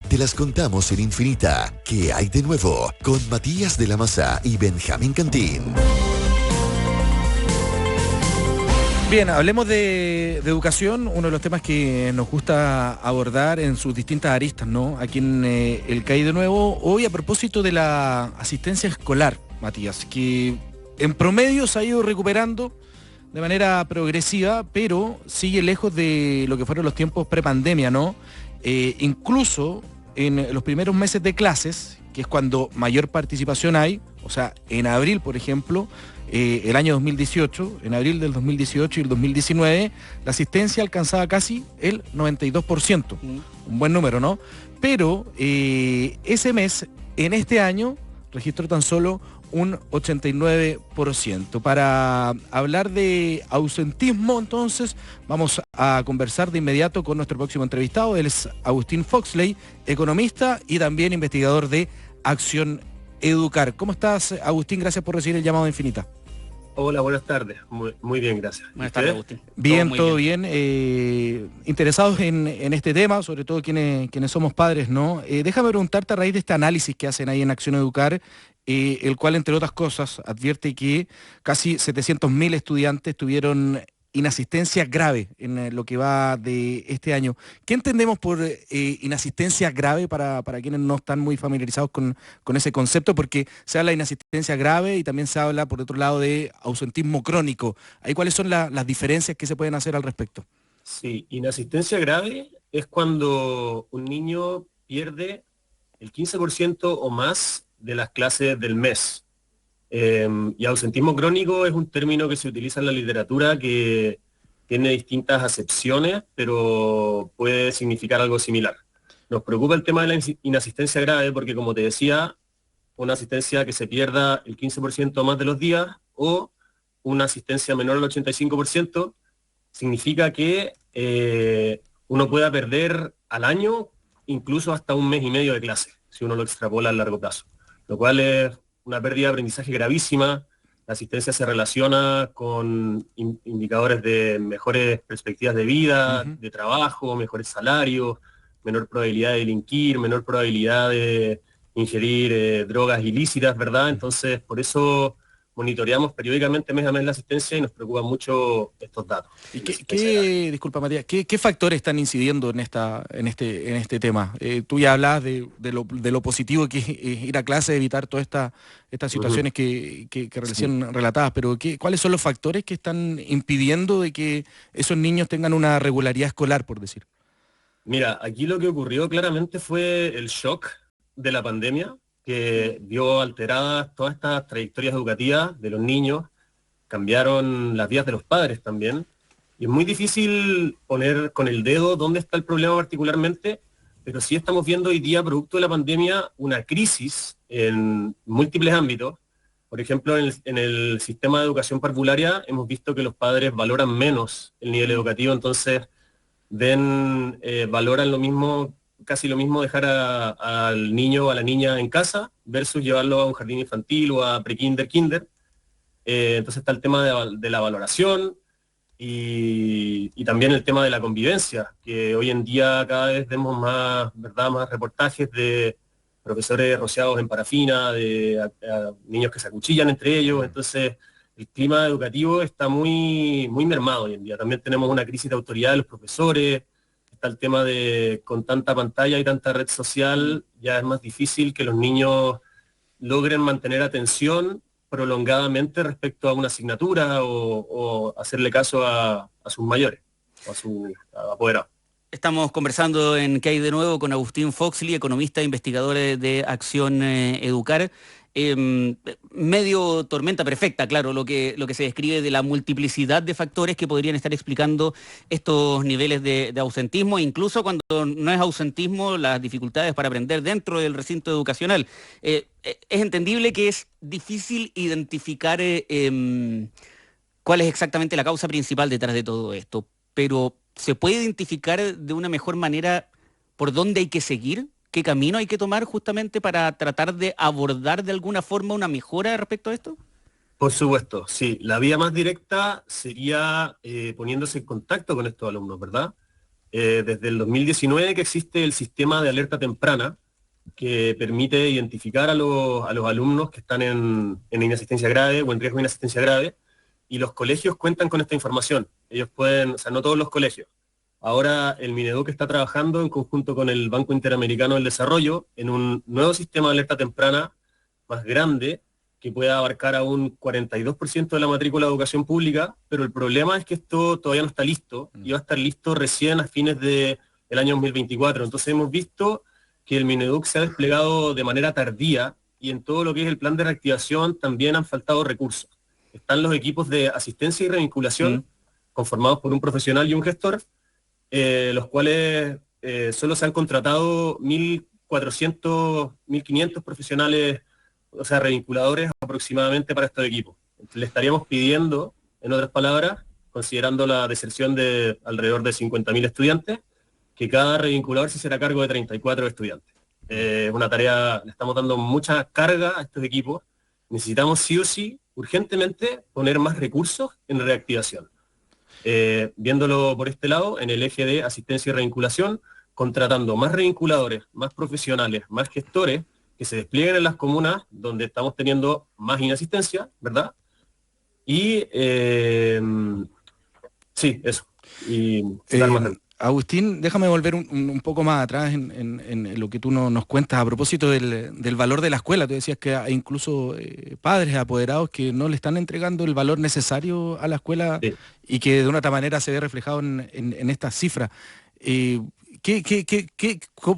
te las contamos en Infinita. ¿Qué hay de nuevo? Con Matías de la Maza y Benjamín Cantín. Bien, hablemos de educación, uno de los temas que nos gusta abordar en sus distintas aristas, ¿no? Aquí en el CAI de nuevo, hoy a propósito de la asistencia escolar, Matías, que en promedio se ha ido recuperando de manera progresiva, pero sigue lejos de lo que fueron los tiempos prepandemia, ¿no? Incluso en los primeros meses de clases, que es cuando mayor participación hay, o sea, en abril, por ejemplo, el año 2018, en abril del 2018 y el 2019, la asistencia alcanzaba casi el 92%, un buen número, ¿no? Pero ese mes, en este año, registró tan solo un 89%. Para hablar de ausentismo, entonces, vamos a conversar de inmediato con nuestro próximo entrevistado. Él es Agustín Foxley, economista y también investigador de Acción Educar. ¿Cómo estás, Agustín? Gracias por recibir el llamado de Infinita. Hola, buenas tardes. Muy bien, gracias. Buenas tardes, Agustín. Bien, todo bien. Interesados en este tema, sobre todo quienes somos padres, ¿no? Déjame preguntarte a raíz de este análisis que hacen ahí en Acción Educar, el cual, entre otras cosas, advierte que casi 700.000 estudiantes tuvieron inasistencia grave en lo que va de este año. ¿Qué entendemos por inasistencia grave para quienes no están muy familiarizados con ese concepto? Porque se habla de inasistencia grave y también se habla, por otro lado, de ausentismo crónico. ¿Ahí cuáles son las diferencias que se pueden hacer al respecto? Sí, inasistencia grave es cuando un niño pierde el 15% o más de las clases del mes. Y ausentismo crónico es un término que se utiliza en la literatura que tiene distintas acepciones, pero puede significar algo similar. Nos preocupa el tema de la inasistencia grave porque, como te decía, una asistencia que se pierda el 15% más de los días o una asistencia menor al 85% significa que uno pueda perder al año incluso hasta un mes y medio de clase, si uno lo extrapola a largo plazo, lo cual es una pérdida de aprendizaje gravísima. La asistencia se relaciona con indicadores de mejores perspectivas de vida, de trabajo, mejores salarios, menor probabilidad de delinquir, menor probabilidad de ingerir drogas ilícitas, ¿verdad? Entonces, por eso monitoreamos periódicamente mes a mes la asistencia y nos preocupan mucho estos datos. ¿Y disculpa, Matías, ¿qué factores están incidiendo en este tema? Tú ya hablas de lo positivo que es ir a clase, evitar todas estas situaciones que recién relatadas, pero ¿cuáles son los factores que están impidiendo de que esos niños tengan una regularidad escolar, por decir? Mira, aquí lo que ocurrió claramente fue el shock de la pandemia, que vio alteradas todas estas trayectorias educativas de los niños, cambiaron las vidas de los padres también, y es muy difícil poner con el dedo dónde está el problema particularmente, pero sí estamos viendo hoy día, producto de la pandemia, una crisis en múltiples ámbitos. Por ejemplo, en el sistema de educación parvularia hemos visto que los padres valoran menos el nivel educativo, entonces valoran lo mismo, casi lo mismo dejar al niño o a la niña en casa versus llevarlo a un jardín infantil o a pre-kinder, kinder. Entonces está el tema de la valoración y también el tema de la convivencia, que hoy en día cada vez vemos más, ¿verdad?, más reportajes de profesores rociados en parafina, de niños que se acuchillan entre ellos. Entonces el clima educativo está muy, muy mermado hoy en día. También tenemos una crisis de autoridad de los profesores. Está el tema de, con tanta pantalla y tanta red social, ya es más difícil que los niños logren mantener atención prolongadamente respecto a una asignatura o hacerle caso a sus mayores o a sus apoderados. Estamos conversando en ¿Qué hay de nuevo? Con Agustín Foxley, economista e investigador de Acción Educar. Medio tormenta perfecta, claro, lo que se describe de la multiplicidad de factores que podrían estar explicando estos niveles de ausentismo, incluso cuando no es ausentismo, las dificultades para aprender dentro del recinto educacional. Es entendible que es difícil identificar cuál es exactamente la causa principal detrás de todo esto, pero ¿se puede identificar de una mejor manera por dónde hay que seguir? ¿Qué camino hay que tomar justamente para tratar de abordar de alguna forma una mejora respecto a esto? Por supuesto, sí. La vía más directa sería poniéndose en contacto con estos alumnos, ¿verdad? desde el 2019 que existe el sistema de alerta temprana, que permite identificar a los alumnos que están en inasistencia grave o en riesgo de inasistencia grave, y los colegios cuentan con esta información. Ellos pueden, o sea, no todos los colegios. Ahora el Mineduc está trabajando en conjunto con el Banco Interamericano del Desarrollo en un nuevo sistema de alerta temprana más grande, que pueda abarcar a un 42% de la matrícula de educación pública, pero el problema es que esto todavía no está listo, y va a estar listo recién a fines del año 2024. Entonces hemos visto que el Mineduc se ha desplegado de manera tardía, y en todo lo que es el plan de reactivación también han faltado recursos. Están los equipos de asistencia y revinculación, conformados por un profesional y un gestor, los cuales solo se han contratado 1.400, 1.500 profesionales, o sea, revinculadores aproximadamente para estos equipos. Le estaríamos pidiendo, en otras palabras, considerando la deserción de alrededor de 50.000 estudiantes, que cada revinculador se será a cargo de 34 estudiantes. Es una tarea, le estamos dando mucha carga a estos equipos. Necesitamos sí o sí, urgentemente, poner más recursos en reactivación. Viéndolo por este lado, en el eje de asistencia y revinculación, contratando más revinculadores, más profesionales, más gestores, que se desplieguen en las comunas donde estamos teniendo más inasistencia, ¿verdad? Y sí, eso. Y dar más. Agustín, déjame volver un poco más atrás en lo que tú nos cuentas a propósito del valor de la escuela. Tú decías que hay incluso padres apoderados que no le están entregando el valor necesario a la escuela, sí, y que de una otra manera se ve reflejado en estas cifras.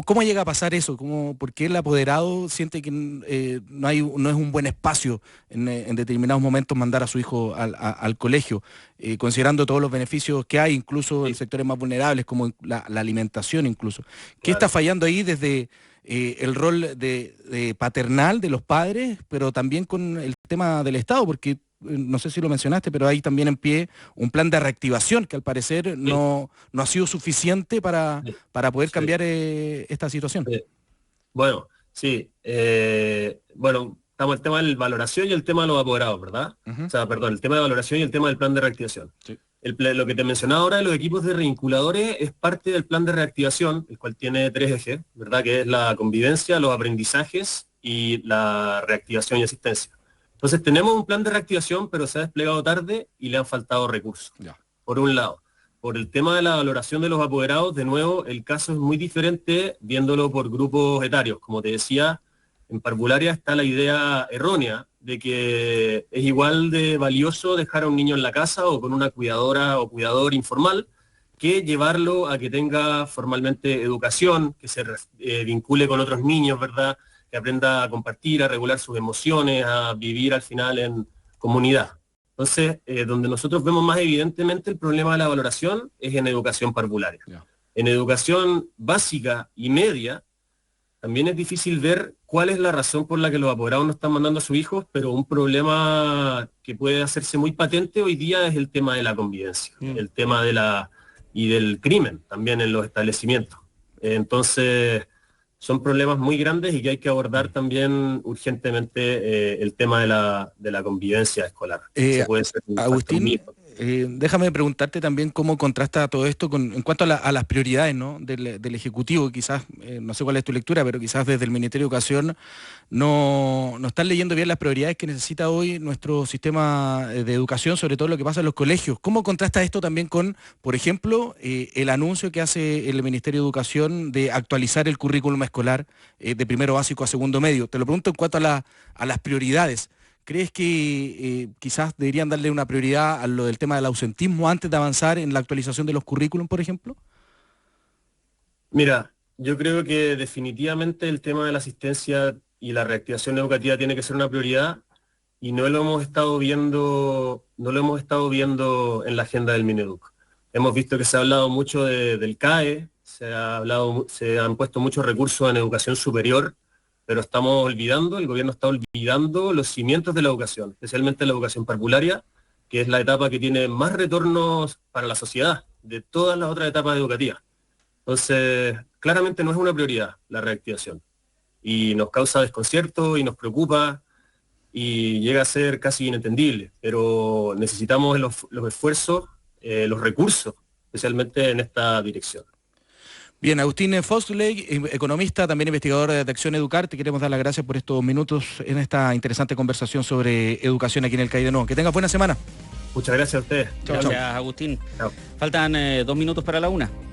¿Cómo llega a pasar eso? ¿Por qué el apoderado siente que no es un buen espacio en determinados momentos mandar a su hijo al colegio, considerando todos los beneficios que hay, incluso en sectores más vulnerables, como la alimentación incluso? ¿Qué está fallando ahí desde el rol de paternal de los padres, pero también con el tema del Estado? Porque no sé si lo mencionaste, pero hay también en pie un plan de reactivación que al parecer no ha sido suficiente para poder cambiar esta situación. Bueno, sí. Bueno, estamos el tema de la valoración y el tema de los apoderados, ¿verdad? O sea, perdón, el tema de valoración y el tema del plan de reactivación. Sí. Lo que te mencionaba ahora de los equipos de revinculadores es parte del plan de reactivación, el cual tiene 3 ejes, ¿verdad? Que es la convivencia, los aprendizajes y la reactivación y asistencia. Entonces tenemos un plan de reactivación, pero se ha desplegado tarde y le han faltado recursos. Ya. Por un lado. Por el tema de la valoración de los apoderados, de nuevo, el caso es muy diferente viéndolo por grupos etarios. Como te decía, en parvularia está la idea errónea de que es igual de valioso dejar a un niño en la casa o con una cuidadora o cuidador informal que llevarlo a que tenga formalmente educación, que se vincule con otros niños, ¿verdad?, que aprenda a compartir, a regular sus emociones, a vivir al final en comunidad. Entonces, donde nosotros vemos más evidentemente el problema de la valoración es en educación parvularia. Yeah. En educación básica y media, también es difícil ver cuál es la razón por la que los apoderados no están mandando a sus hijos, pero un problema que puede hacerse muy patente hoy día es el tema de la convivencia, el tema y del crimen también en los establecimientos. Entonces, son problemas muy grandes y que hay que abordar también urgentemente el tema de la convivencia escolar. Puede ser Agustín, déjame preguntarte también cómo contrasta todo esto en cuanto a las prioridades, ¿no?, del Ejecutivo. Quizás, no sé cuál es tu lectura, pero quizás desde el Ministerio de Educación no están leyendo bien las prioridades que necesita hoy nuestro sistema de educación, sobre todo lo que pasa en los colegios. ¿Cómo contrasta esto también con, por ejemplo, el anuncio que hace el Ministerio de Educación de actualizar el currículum escolar de primero básico a segundo medio? Te lo pregunto en cuanto a las prioridades. ¿Crees que quizás deberían darle una prioridad a lo del tema del ausentismo antes de avanzar en la actualización de los currículum, por ejemplo? Mira, yo creo que definitivamente el tema de la asistencia y la reactivación educativa tiene que ser una prioridad, y no lo hemos estado viendo en la agenda del Mineduc. Hemos visto que se ha hablado mucho del CAE, se han puesto muchos recursos en educación superior, pero el gobierno está olvidando los cimientos de la educación, especialmente la educación parvularia, que es la etapa que tiene más retornos para la sociedad de todas las otras etapas educativas. Entonces, claramente no es una prioridad la reactivación, y nos causa desconcierto y nos preocupa y llega a ser casi inentendible, pero necesitamos los esfuerzos, los recursos, especialmente en esta dirección. Bien, Agustín Fossley, economista, también investigador de Acción Educar, te queremos dar las gracias por estos minutos en esta interesante conversación sobre educación aquí en el CAI de nuevo. Que tengas buena semana. Muchas gracias a ustedes. Gracias, Agustín. Chao. Faltan 2 minutos para la 1.